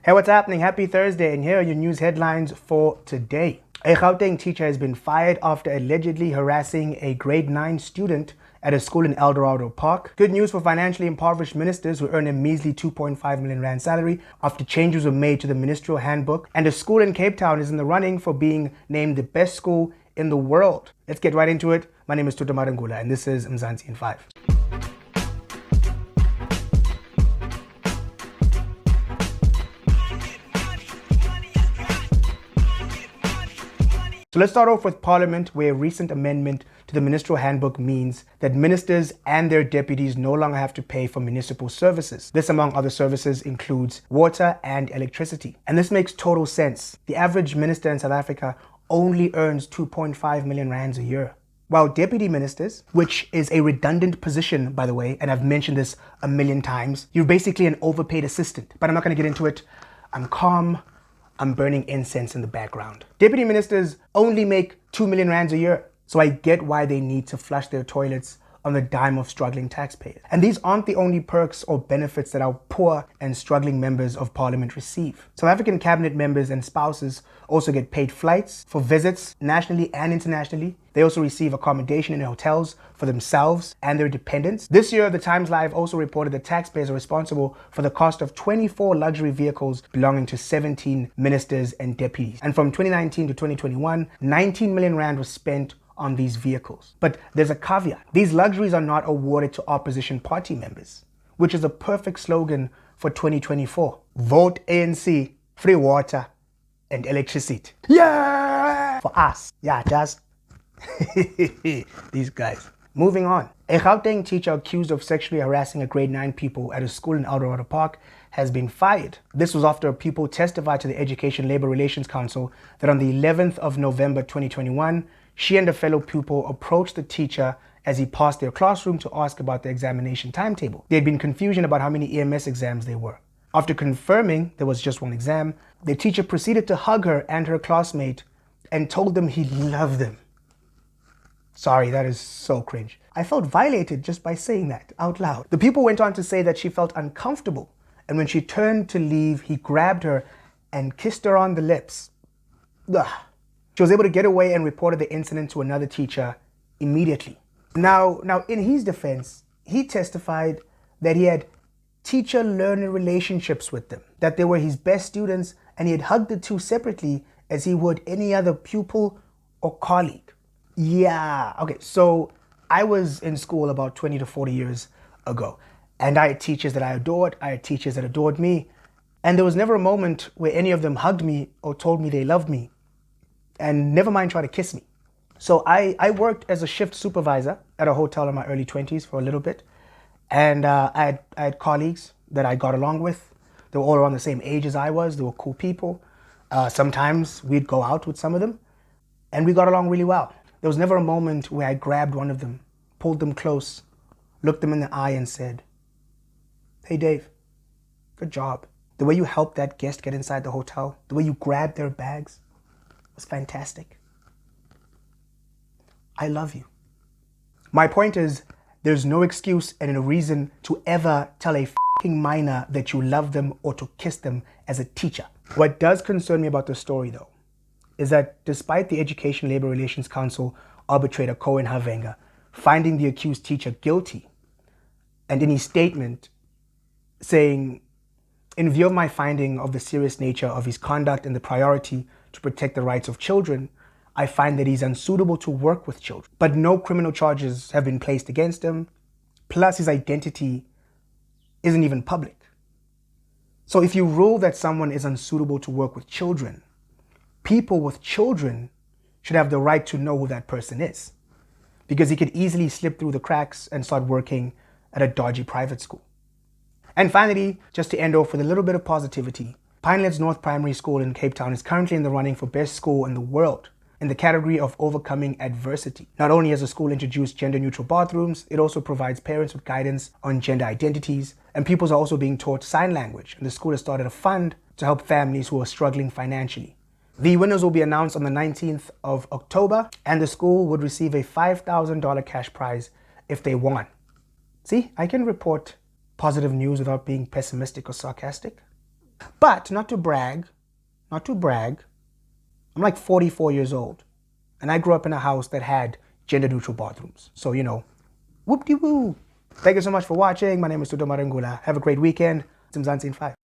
Hey, what's happening? Happy Thursday, and here are your news headlines for today. A Gauteng teacher has been fired after allegedly harassing a grade 9 student at a school in Eldorado Park. Good news for financially impoverished ministers who earn a measly 2.5 million rand salary after changes were made to the ministerial handbook. And a school in Cape Town is in the running for being named the best school in the world. Let's get right into it. My name is Tuta Marangula, and this is Mzansi in 5. So let's start off with Parliament, where a recent amendment to the ministerial handbook means that ministers and their deputies no longer have to pay for municipal services. This, among other services, includes water and electricity. And this makes total sense. The average minister in South Africa only earns 2.5 million rands a year. While deputy ministers, which is a redundant position, by the way, and I've mentioned this a million times, you're basically an overpaid assistant. But I'm not going to get into it. I'm calm. I'm burning incense in the background. Deputy ministers only make 2 million rands a year, so I get why they need to flush their toilets on the dime of struggling taxpayers. And these aren't the only perks or benefits that our poor and struggling members of parliament receive. South African cabinet members and spouses also get paid flights for visits nationally and internationally. They also receive accommodation in hotels for themselves and their dependents. This year, the Times Live also reported that taxpayers are responsible for the cost of 24 luxury vehicles belonging to 17 ministers and deputies. And from 2019 to 2021, 19 million rand was spent on these vehicles. But there's a caveat. These luxuries are not awarded to opposition party members, which is a perfect slogan for 2024. Vote ANC, free water and electricity. Yeah! For us. Yeah, just these guys. Moving on. A Gauteng teacher accused of sexually harassing a grade 9 pupil at a school in Eldorado Park has been fired. This was after a pupil testified to the Education Labour Relations Council that on the 11th of November 2021, she and a fellow pupil approached the teacher as he passed their classroom to ask about the examination timetable. There had been confusion about how many EMS exams there were. After confirming there was just one exam, the teacher proceeded to hug her and her classmate and told them he loved them. Sorry, that is so cringe. I felt violated just by saying that out loud. The pupil went on to say that she felt uncomfortable, and when she turned to leave, he grabbed her and kissed her on the lips. Ugh. She was able to get away and reported the incident to another teacher immediately. Now, in his defense, he testified that he had teacher-learner relationships with them, that they were his best students, and he had hugged the two separately as he would any other pupil or colleague. Yeah, okay, so I was in school about 20 to 40 years ago, and I had teachers that I adored, I had teachers that adored me, and there was never a moment where any of them hugged me or told me they loved me. And never mind try to kiss me. So I worked as a shift supervisor at a hotel in my early 20s for a little bit. And I had colleagues that I got along with. They were all around the same age as I was. They were cool people. Sometimes we'd go out with some of them. And we got along really well. There was never a moment where I grabbed one of them, pulled them close, looked them in the eye and said, "Hey Dave, good job. The way you helped that guest get inside the hotel, the way you grabbed their bags, was fantastic. I love you." My point is, there's no excuse and no reason to ever tell a f***ing minor that you love them or to kiss them as a teacher. What does concern me about the story, though, is that despite the Education Labour Relations Council arbitrator Cohen Havenga finding the accused teacher guilty, and in his statement saying, "In view of my finding of the serious nature of his conduct and the priority to protect the rights of children, I find that he's unsuitable to work with children." But no criminal charges have been placed against him. Plus, his identity isn't even public. So if you rule that someone is unsuitable to work with children, people with children should have the right to know who that person is, because he could easily slip through the cracks and start working at a dodgy private school. And finally, just to end off with a little bit of positivity, Pinelands North Primary School in Cape Town is currently in the running for best school in the world in the category of overcoming adversity. Not only has the school introduced gender-neutral bathrooms, it also provides parents with guidance on gender identities, and pupils are also being taught sign language, and the school has started a fund to help families who are struggling financially. The winners will be announced on the 19th of October, and the school would receive a $5,000 cash prize if they won. See, I can report positive news without being pessimistic or sarcastic. But not to brag, I'm like 44 years old. And I grew up in a house that had gender-neutral bathrooms. So, whoop-de-woo. Thank you so much for watching. My name is Tuto Marangula. Have a great weekend. It's Mzansi in 5.